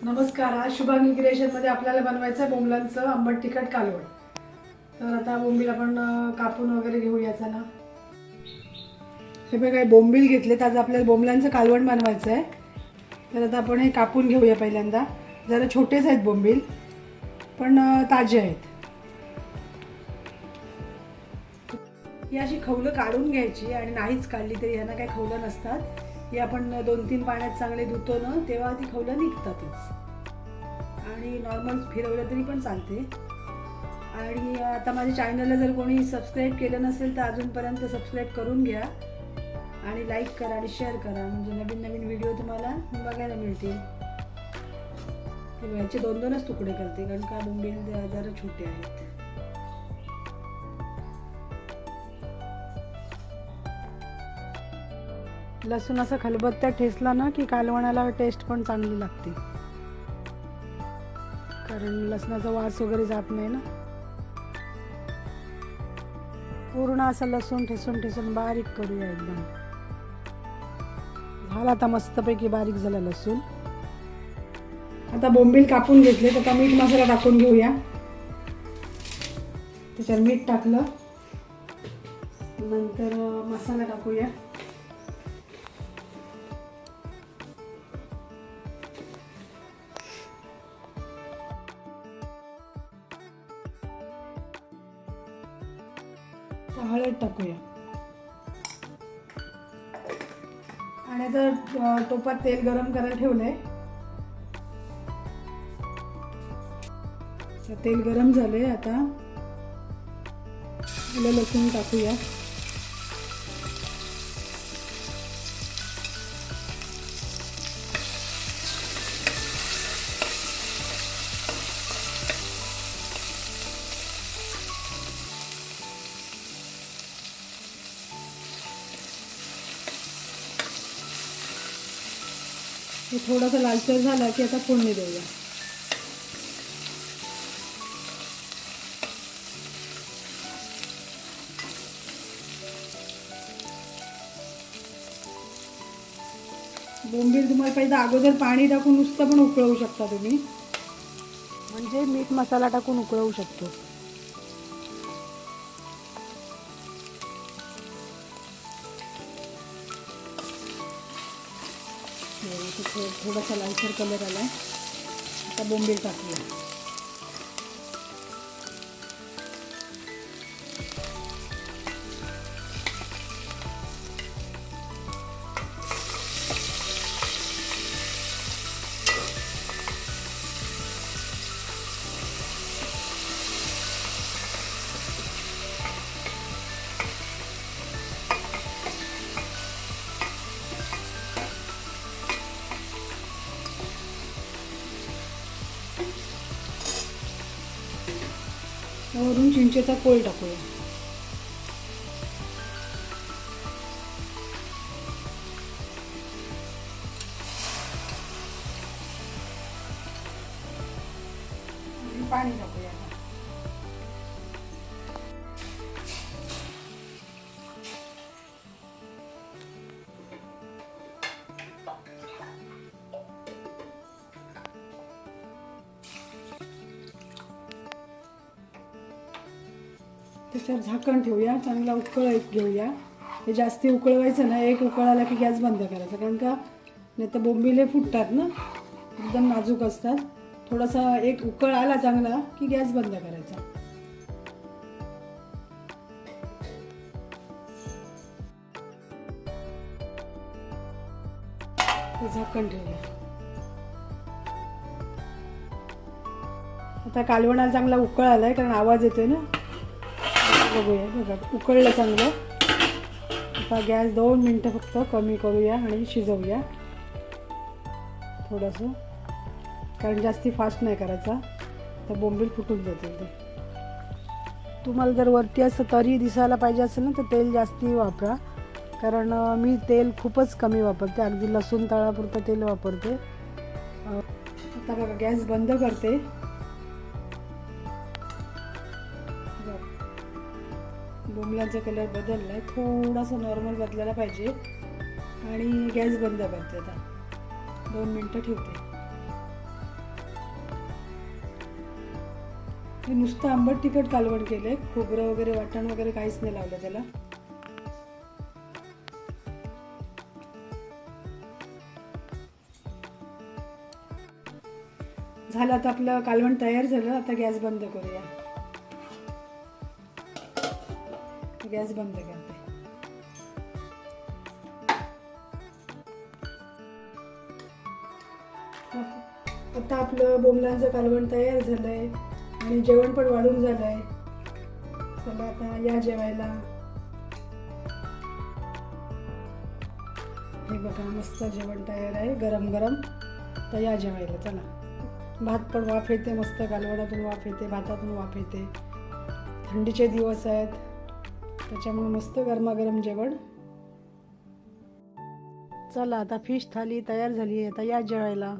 नमस्कार. आज शुभांगी क्रिएशनमध्ये आपल्याला बनवायचं आहे बोंबलांचं आंबट तिखट कालवण. तर आता बोंबील आपण कापून वगैरे घेऊया. चला, हे बघा बोंबील घेतलेत. आज आपल्याला बोंबलांचं कालवण बनवायचं आहे. तर आता आपण हे कापून घेऊया. पहिल्यांदा जरा छोटेच आहेत बोंबील, पण ताजे आहेत. ही अशी खवलं काढून घ्यायची आणि नाहीच काढली तरी ह्यांना काही खवलं नसतात. ही आपण 2-3 पाण्यात चांगले धुतो ना, तेव्हा ती खवलं निघतातच. आणि नॉर्मल फिरवलं तरी पण चालते. आणि आता माझ्या चॅनलला जर कोणी सबस्क्राईब केलं नसेल तर अजूनपर्यंत सबस्क्राईब करून घ्या आणि लाईक करा आणि शेअर करा, म्हणजे नवीन नवीन व्हिडिओ तुम्हाला बघायला मिळतील. याचे 2-2च तुकडे करते कारण का बोंबील जरा छोटे आहेत. लसूण असं खलबत्त्यात ठेचला ना की कालवणाला टेस्ट पण चांगली लागते, कारण लसणाचा वास वगैरे जात नाही ना. पूर्ण असं लसूण ठेचून बारीक करूया एकदम. झाला आता मस्तपैकी बारीक झाला लसूण. आता बोंबील कापून घेतले तर आता मीठ मसाला टाकून घेऊया. त्याच्यावर मीठ टाकलं, नंतर मसाला टाकूया. हळद टाकूया आणि आता टोपात तेल गरम करायला ठेवलंय. तेल गरम झालंय. आता लसूण टाकूया. हे थोडासा लालसर झाला की आता फोडणी देऊया. बोंबील तुम्हाला पहिला अगोदर पाणी टाकून नुसतं पण उकळवू शकता तुम्ही, म्हणजे मीठ मसाला टाकून उकळवू शकतो. थोडासा लालसर कलर आलाय. आता बोंबील टाकूया. वरून चिंचेचा कोळ टाकूया. पाणी टाकूया. त्याच्यावर झाकण ठेवूया. चांगला उकळत घेऊया. हे जास्ती उकळवायचं ना, एक उकळ आला की गॅस बंद करायचा, कारण का नाही तर बोंबिले फुटतात ना, एकदम नाजूक असतात. थोडासा एक उकळ आला चांगला की गॅस बंद करायचा. झाकण ठेवूया. आता कालवणाला चांगला उकळ आलाय, कारण आवाज येतोय ना. बघूया. बघा उकळलं चांगलं. आता गॅस 2 मिनटं फक्त कमी करूया आणि शिजवूया थोडंसं, कारण जास्ती फास्ट नाही करायचा, तर बोंबील फुटून जातील ते. तुम्हाला जर वरती असं तरी दिसायला पाहिजे असेल ना तर तेल जास्ती वापरा, कारण मी तेल खूपच कमी वापरते. अगदी लसूण तळापुरतं तेल वापरते. आता बघा गॅस बंद करते. बोंबलांचा कलर बदलला आहे, थोडासा नॉर्मल बदलायला पाहिजे. आणि गॅस बंद करते. आता 2 मिनटं ठेवते. हे नुसतं आंबट तिखट कालवण केलंय, खोबरं वगैरे वाटण वगैरे काहीच नाही लावलं त्याला. झालं आता आपलं कालवण तयार झालं. आता गॅस बंद करूया. गॅस बंद करते. आता आपलं बोंबलांचं कालवण तयार झालंय आणि जेवण पण वाढून झालंय. चला आता या जेवायला. हे बघा मस्त जेवण तयार आहे, गरम गरम. तर या जेवायला चला. भात पण वाफ येते मस्त, कालवणातून वाफ येते, भातातून वाफ येते. थंडीचे दिवस आहेत त्याच्यामुळे मस्त गरमागरम जेवण. चला आता फिश थाली तयार झाली आहे. आता या जेवायला.